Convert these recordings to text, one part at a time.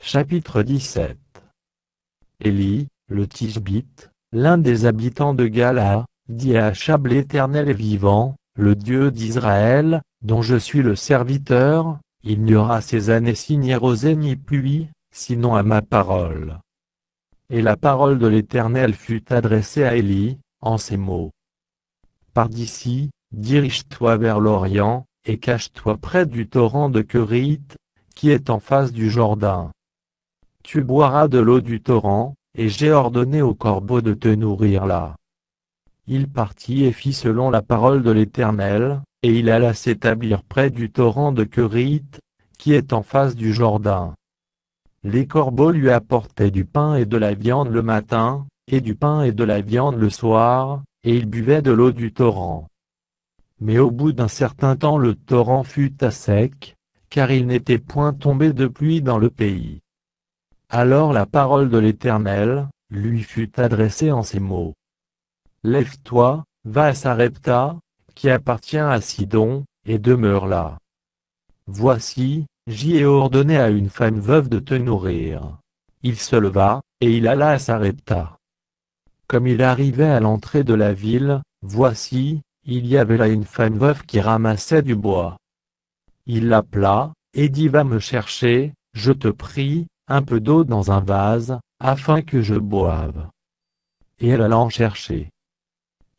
Chapitre 17. Élie, le Tishbite, l'un des habitants de Gala, dit à Achab: L'Éternel est vivant, le Dieu d'Israël, dont je suis le serviteur, il n'y aura ces années-ci ni rosée ni pluie, sinon à ma parole. Et la parole de l'Éternel fut adressée à Élie, en ces mots. Pars d'ici, dirige-toi vers l'Orient, et cache-toi près du torrent de Quérite, qui est en face du Jourdain. Tu boiras de l'eau du torrent, et j'ai ordonné aux corbeaux de te nourrir là. Il partit et fit selon la parole de l'Éternel, et il alla s'établir près du torrent de Quérite, qui est en face du Jourdain. Les corbeaux lui apportaient du pain et de la viande le matin, et du pain et de la viande le soir, et il buvait de l'eau du torrent. Mais au bout d'un certain temps le torrent fut à sec, car il n'était point tombé de pluie dans le pays. Alors la parole de l'Éternel lui fut adressée en ces mots. Lève-toi, va à Sarepta, qui appartient à Sidon, et demeure là. Voici, j'y ai ordonné à une femme veuve de te nourrir. Il se leva, et il alla à Sarepta. Comme il arrivait à l'entrée de la ville, voici, il y avait là une femme veuve qui ramassait du bois. Il l'appela, et dit: Va me chercher, je te prie, un peu d'eau dans un vase, afin que je boive. Et elle alla en chercher.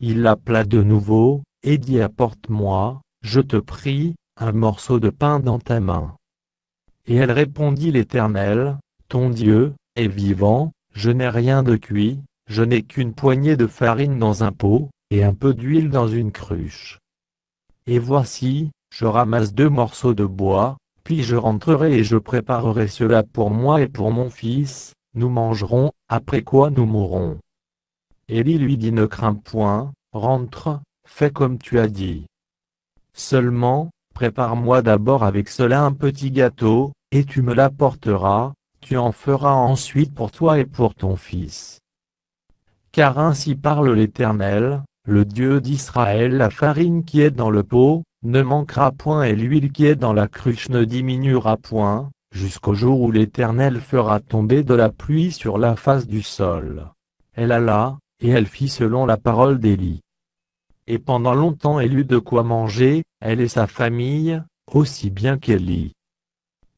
Il l'appela de nouveau, et dit: Apporte-moi, je te prie, un morceau de pain dans ta main. Et elle répondit: L'Éternel, ton Dieu, est vivant, je n'ai rien de cuit, je n'ai qu'une poignée de farine dans un pot, et un peu d'huile dans une cruche. Et voici, je ramasse 2 morceaux de bois, puis je rentrerai et je préparerai cela pour moi et pour mon fils, nous mangerons, après quoi nous mourrons. Élie lui dit: Ne crains point, rentre, fais comme tu as dit. Seulement, prépare-moi d'abord avec cela un petit gâteau, et tu me l'apporteras, tu en feras ensuite pour toi et pour ton fils. Car ainsi parle l'Éternel, le Dieu d'Israël: la farine qui est dans le pot ne manquera point et l'huile qui est dans la cruche ne diminuera point, jusqu'au jour où l'Éternel fera tomber de la pluie sur la face du sol. Elle alla, et elle fit selon la parole d'Élie. Et pendant longtemps elle eut de quoi manger, elle et sa famille, aussi bien qu'Élie.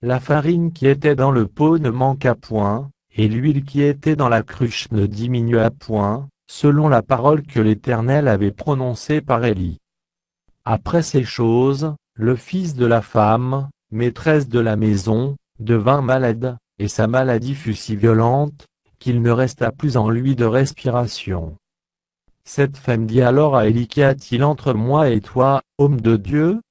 La farine qui était dans le pot ne manqua point, et l'huile qui était dans la cruche ne diminua point, selon la parole que l'Éternel avait prononcée par Élie. Après ces choses, le fils de la femme, maîtresse de la maison, devint malade, et sa maladie fut si violente, qu'il ne resta plus en lui de respiration. Cette femme dit alors à Élie: Qu'y a-t-il entre moi et toi, homme de Dieu?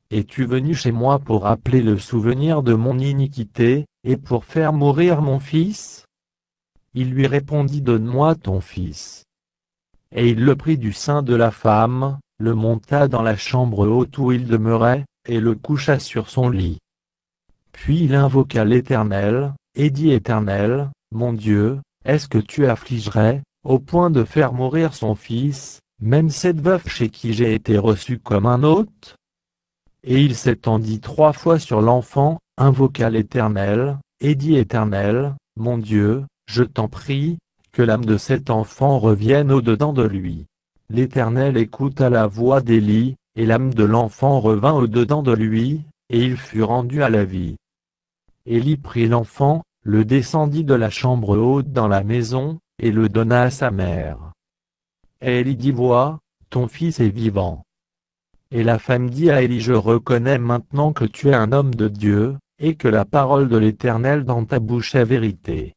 Es-tu venu chez moi pour rappeler le souvenir de mon iniquité, et pour faire mourir mon fils? Il lui répondit: Donne-moi ton fils. Et il le prit du sein de la femme, le monta dans la chambre haute où il demeurait, et le coucha sur son lit. Puis il invoqua l'Éternel, et dit: Éternel, mon Dieu, est-ce que tu affligerais, au point de faire mourir son fils, même cette veuve chez qui j'ai été reçu comme un hôte? Et il s'étendit 3 fois sur l'enfant, invoqua l'Éternel, et dit: Éternel, mon Dieu, je t'en prie, que l'âme de cet enfant revienne au-dedans de lui. L'Éternel écouta la voix d'Élie, et l'âme de l'enfant revint au-dedans de lui, et il fut rendu à la vie. Élie prit l'enfant, le descendit de la chambre haute dans la maison, et le donna à sa mère. Et Élie dit: Vois, ton fils est vivant. Et la femme dit à Élie: Je reconnais maintenant que tu es un homme de Dieu, et que la parole de l'Éternel dans ta bouche est vérité.